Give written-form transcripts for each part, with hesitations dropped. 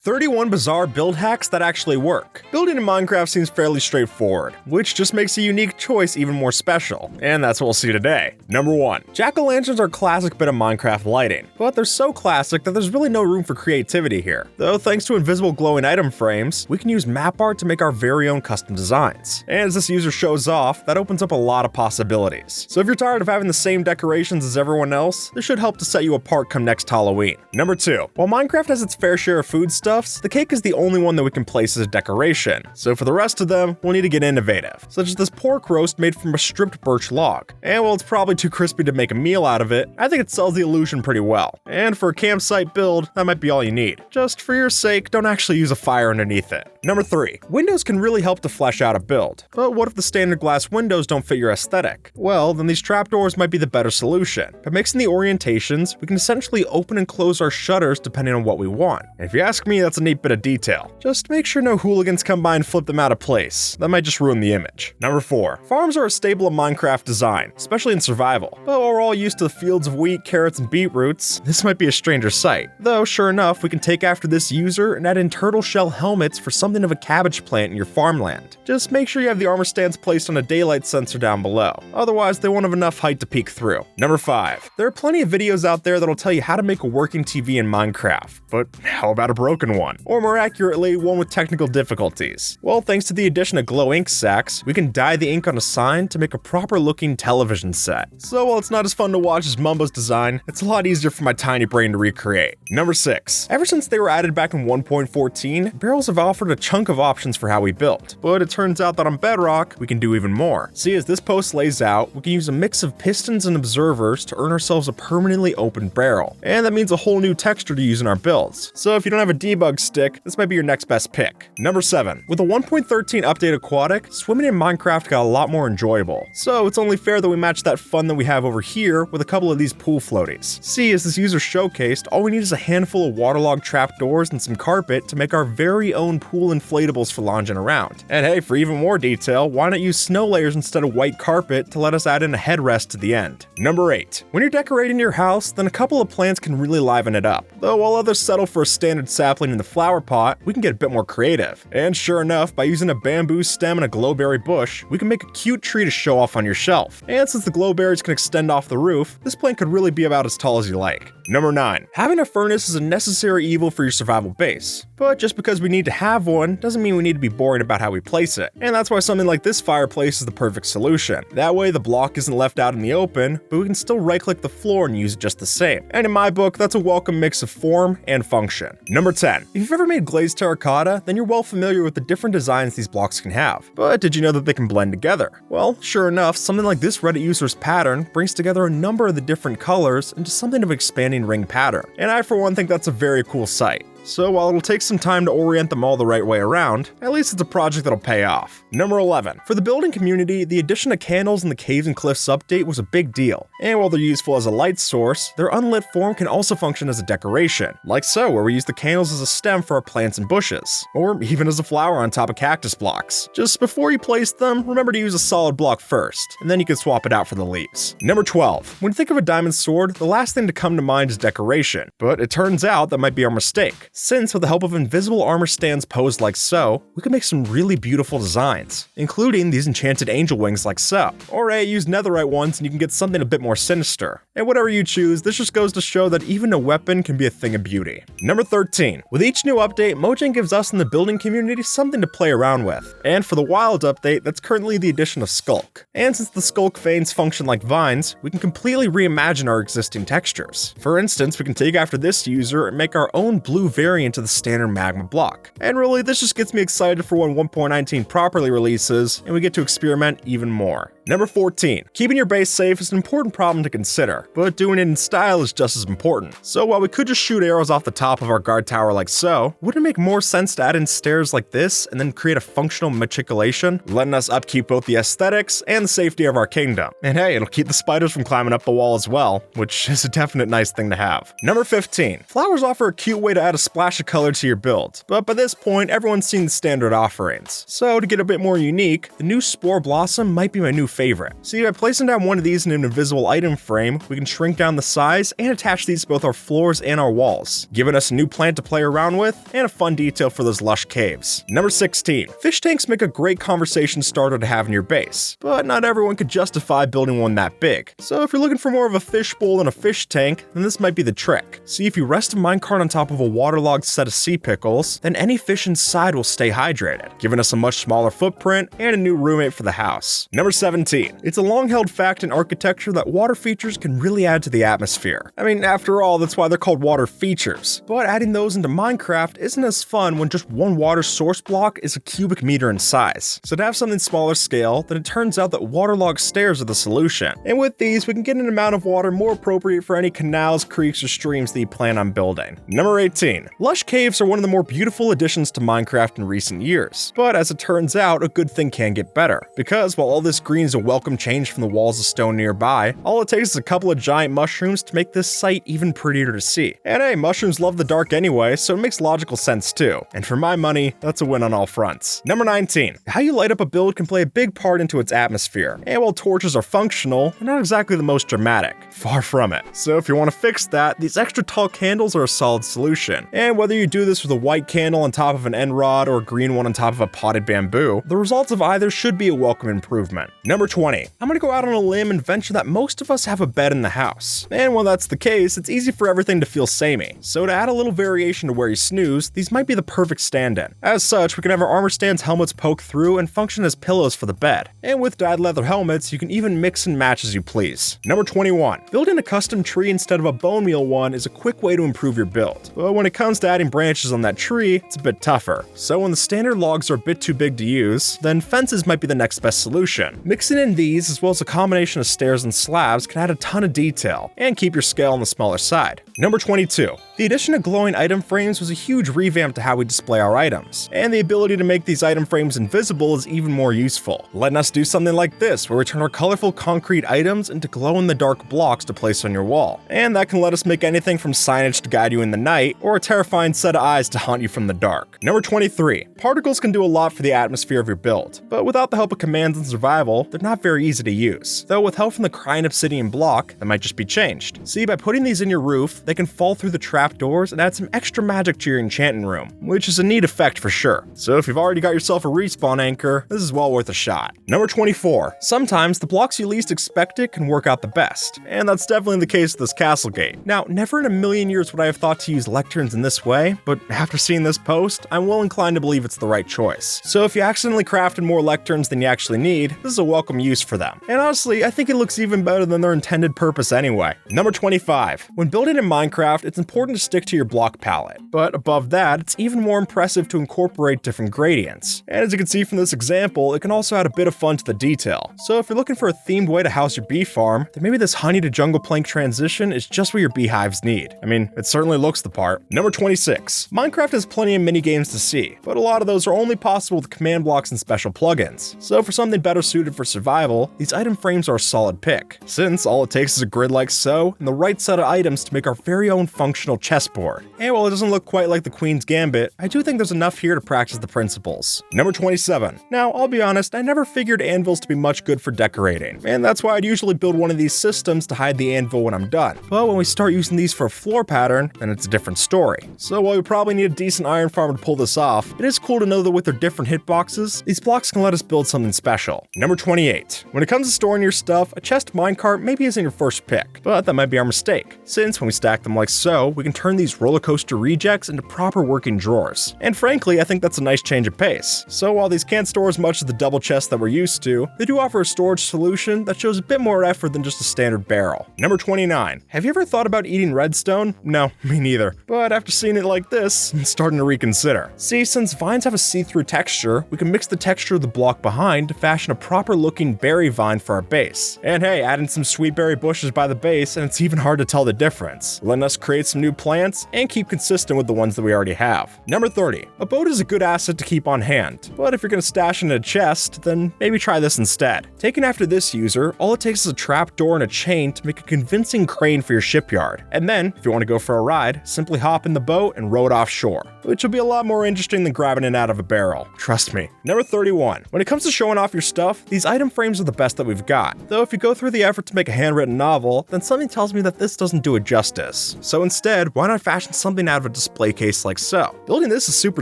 31 bizarre build hacks that actually work. Building in Minecraft seems fairly straightforward, which just makes a unique choice even more special, and that's what we'll see today. Number 1. Jack-o'-lanterns are a classic bit of Minecraft lighting, but they're so classic that there's really no room for creativity here. Though thanks to invisible glowing item frames, we can use map art to make our very own custom designs. And as this user shows off, that opens up a lot of possibilities. So if you're tired of having the same decorations as everyone else, this should help to set you apart come next Halloween. Number 2. While Minecraft has its fair share of food stuff, the cake is the only one that we can place as a decoration, so for the rest of them, we'll need to get innovative, such as this pork roast made from a stripped birch log. And while it's probably too crispy to make a meal out of it, I think it sells the illusion pretty well. And for a campsite build, that might be all you need. Just for your sake, don't actually use a fire underneath it. Number 3. Windows can really help to flesh out a build, but what if the standard glass windows don't fit your aesthetic? Well, then these trapdoors might be the better solution. By mixing the orientations, we can essentially open and close our shutters depending on what we want. And if you ask me, that's a neat bit of detail. Just make sure no hooligans come by and flip them out of place. That might just ruin the image. Number 4. Farms are a staple of Minecraft design, especially in survival. But while we're all used to the fields of wheat, carrots, and beetroots, this might be a stranger sight. Though, sure enough, we can take after this user and add in turtle shell helmets for something of a cabbage plant in your farmland. Just make sure you have the armor stands placed on a daylight sensor down below. Otherwise, they won't have enough height to peek through. Number 5. There are plenty of videos out there that'll tell you how to make a working TV in Minecraft, but how about a broken one? Or more accurately, one with technical difficulties. Well, thanks to the addition of glow ink sacks, we can dye the ink on a sign to make a proper looking television set. So while it's not as fun to watch as Mumbo's design, it's a lot easier for my tiny brain to recreate. Number 6. Ever since they were added back in 1.14, barrels have offered a chunk of options for how we build, but it turns out that on Bedrock, we can do even more. See, as this post lays out, we can use a mix of pistons and observers to earn ourselves a permanently open barrel, and that means a whole new texture to use in our builds. So if you don't have a debug stick, this might be your next best pick. Number 7. With a 1.13 update Aquatic, swimming in Minecraft got a lot more enjoyable, so it's only fair that we match that fun that we have over here with a couple of these pool floaties. See, as this user showcased, all we need is a handful of waterlogged trapdoors and some carpet to make our very own pool inflatables for lounging around. And hey, for even more detail, why not use snow layers instead of white carpet to let us add in a headrest to the end? Number 8. When you're decorating your house, then a couple of plants can really liven it up. Though while others settle for a standard sapling in the flower pot, we can get a bit more creative. And sure enough, by using a bamboo stem and a glowberry bush, we can make a cute tree to show off on your shelf. And since the glowberries can extend off the roof, this plant could really be about as tall as you like. Number 9. Having a furnace is a necessary evil for your survival base. But just because we need to have one doesn't mean we need to be boring about how we place it. And that's why something like this fireplace is the perfect solution. That way the block isn't left out in the open, but we can still right-click the floor and use it just the same. And in my book, that's a welcome mix of form and function. Number 10. If you've ever made glazed terracotta, then you're well familiar with the different designs these blocks can have. But did you know that they can blend together? Well, sure enough, something like this Reddit user's pattern brings together a number of the different colors into something of an expanding ring pattern. And I, for one, think that's a very cool sight. So while it'll take some time to orient them all the right way around, at least it's a project that'll pay off. Number 11. For the building community, the addition of candles in the Caves and Cliffs update was a big deal. And while they're useful as a light source, their unlit form can also function as a decoration. Like so, where we use the candles as a stem for our plants and bushes. Or even as a flower on top of cactus blocks. Just before you place them, remember to use a solid block first, and then you can swap it out for the leaves. Number 12. When you think of a diamond sword, the last thing to come to mind is decoration. But it turns out that might be our mistake. Since with the help of invisible armor stands posed like so, we can make some really beautiful designs, including these enchanted angel wings like so. Or use netherite ones and you can get something a bit more sinister. And whatever you choose, this just goes to show that even a weapon can be a thing of beauty. Number 13. With each new update, Mojang gives us in the building community something to play around with. And for the wild update, that's currently the addition of Skulk. And since the Skulk veins function like vines, we can completely reimagine our existing textures. For instance, we can take after this user and make our own blue variant of the standard magma block. And really, this just gets me excited for when 1.19 properly releases and we get to experiment even more. Number 14. Keeping your base safe is an important problem to consider, but doing it in style is just as important. So while we could just shoot arrows off the top of our guard tower like so, wouldn't it make more sense to add in stairs like this and then create a functional matriculation, letting us upkeep both the aesthetics and the safety of our kingdom? And hey, it'll keep the spiders from climbing up the wall as well, which is a definite nice thing to have. Number 15. Flowers offer a cute way to add a splash of color to your build, but by this point, everyone's seen the standard offerings. So to get a bit more unique, the new Spore Blossom might be my new favorite. See, by placing down one of these in an invisible item frame, we can shrink down the size and attach these to both our floors and our walls, giving us a new plant to play around with and a fun detail for those lush caves. Number 16. Fish tanks make a great conversation starter to have in your base, but not everyone could justify building one that big. So if you're looking for more of a fishbowl than a fish tank, then this might be the trick. See, if you rest a minecart on top of a waterlogged set of sea pickles, then any fish inside will stay hydrated, giving us a much smaller footprint and a new roommate for the house. Number 17. It's a long-held fact in architecture that water features can really add to the atmosphere. I mean, after all, that's why they're called water features. But adding those into Minecraft isn't as fun when just one water source block is a cubic meter in size. So to have something smaller scale, then it turns out that waterlogged stairs are the solution. And with these, we can get an amount of water more appropriate for any canals, creeks, or streams that you plan on building. Number 18. Lush caves are one of the more beautiful additions to Minecraft in recent years. But as it turns out, a good thing can get better. Because while all this green is a welcome change from the walls of stone nearby, all it takes is a couple of giant mushrooms to make this site even prettier to see. And hey, mushrooms love the dark anyway, so it makes logical sense too. And for my money, that's a win on all fronts. Number 19. How you light up a build can play a big part into its atmosphere. And while torches are functional, they're not exactly the most dramatic. Far from it. So if you want to fix that, these extra tall candles are a solid solution. And whether you do this with a white candle on top of an end rod or a green one on top of a potted bamboo, the results of either should be a welcome improvement. Number 20. I'm gonna go out on a limb and venture that most of us have a bed in the house. And while that's the case, it's easy for everything to feel samey. So to add a little variation to where you snooze, these might be the perfect stand-in. As such, we can have our armor stand's helmets poke through and function as pillows for the bed. And with dyed leather helmets, you can even mix and match as you please. Number 21. Building a custom tree instead of a bone meal one is a quick way to improve your build. But when it comes to adding branches on that tree, it's a bit tougher. So when the standard logs are a bit too big to use, then fences might be the next best solution. Mixing in these as well as a combination of stairs and slabs can add a ton of detail and keep your scale on the smaller side. Number 22. The addition of glowing item frames was a huge revamp to how we display our items, and the ability to make these item frames invisible is even more useful, letting us do something like this where we turn our colorful concrete items into glow-in-the-dark blocks to place on your wall. And that can let us make anything from signage to guide you in the night, or a terrifying set of eyes to haunt you from the dark. Number 23. Particles can do a lot for the atmosphere of your build, but without the help of commands and survival, they're not very easy to use. Though with help from the crying obsidian block, that might just be changed. See, by putting these in your roof, they can fall through the trapdoors and add some extra magic to your enchanting room, which is a neat effect for sure. So if you've already got yourself a respawn anchor, this is well worth a shot. Number 24. Sometimes the blocks you least expected can work out the best, and that's definitely the case with this castle gate. Now, never in a million years would I have thought to use lecterns in this way, but after seeing this post, I'm well inclined to believe it's the right choice. So if you accidentally crafted more lecterns than you actually need, this is a welcome use for them. And honestly, I think it looks even better than their intended purpose anyway. Number 25. When building in Minecraft, it's important to stick to your block palette, but above that, it's even more impressive to incorporate different gradients. And as you can see from this example, it can also add a bit of fun to the detail. So if you're looking for a themed way to house your bee farm, then maybe this honey to jungle plank transition is just what your beehives need. I mean, it certainly looks the part. Number 26. Minecraft has plenty of mini games to see, but a lot of those are only possible with command blocks and special plugins. So for something better suited for survival, these item frames are a solid pick, since all it takes is a grid like so, and the right set of items to make our very own functional chessboard. And while it doesn't look quite like the Queen's Gambit, I do think there's enough here to practice the principles. Number 27. Now, I'll be honest, I never figured anvils to be much good for decorating, and that's why I'd usually build one of these systems to hide the anvil when I'm done. But when we start using these for a floor pattern, then it's a different story. So while we probably need a decent iron farm to pull this off, it is cool to know that with their different hitboxes, these blocks can let us build something special. Number 28. When it comes to storing your stuff, a chest minecart maybe isn't your first pick, but that might be our mistake, since when we stack them like so, we can turn these roller coaster rejects into proper working drawers. And frankly, I think that's a nice change of pace. So while these can't store as much as the double chest that we're used to, they do offer a storage solution that shows a bit more effort than just a standard barrel. Number 29. Have you ever thought about eating redstone? No, me neither. But after seeing it like this, I'm starting to reconsider. See, since vines have a see-through texture, we can mix the texture of the block behind to fashion a proper looking berry vine for our base. And hey, add in some sweet berry bushes by the base and it's even hard to tell the difference, letting us create some new plants and keep consistent with the ones that we already have. Number 30. A boat is a good asset to keep on hand, but if you're going to stash it in a chest, then maybe try this instead. Taken after this user, all it takes is a trapdoor and a chain to make a convincing crane for your shipyard. And then, if you want to go for a ride, simply hop in the boat and row it offshore, which will be a lot more interesting than grabbing it out of a barrel. Trust me. Number 31. When it comes to showing off your stuff, these item frames are the best that we've got. Though if you go through the effort to make a handwritten novel, then something tells me that this doesn't do it justice. So instead, why not fashion something out of a display case like so? Building this is super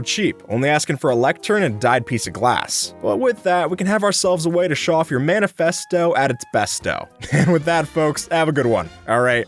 cheap, only asking for a lectern and a dyed piece of glass. But with that, we can have ourselves a way to show off your manifesto at its besto. And with that, folks, have a good one. Alright.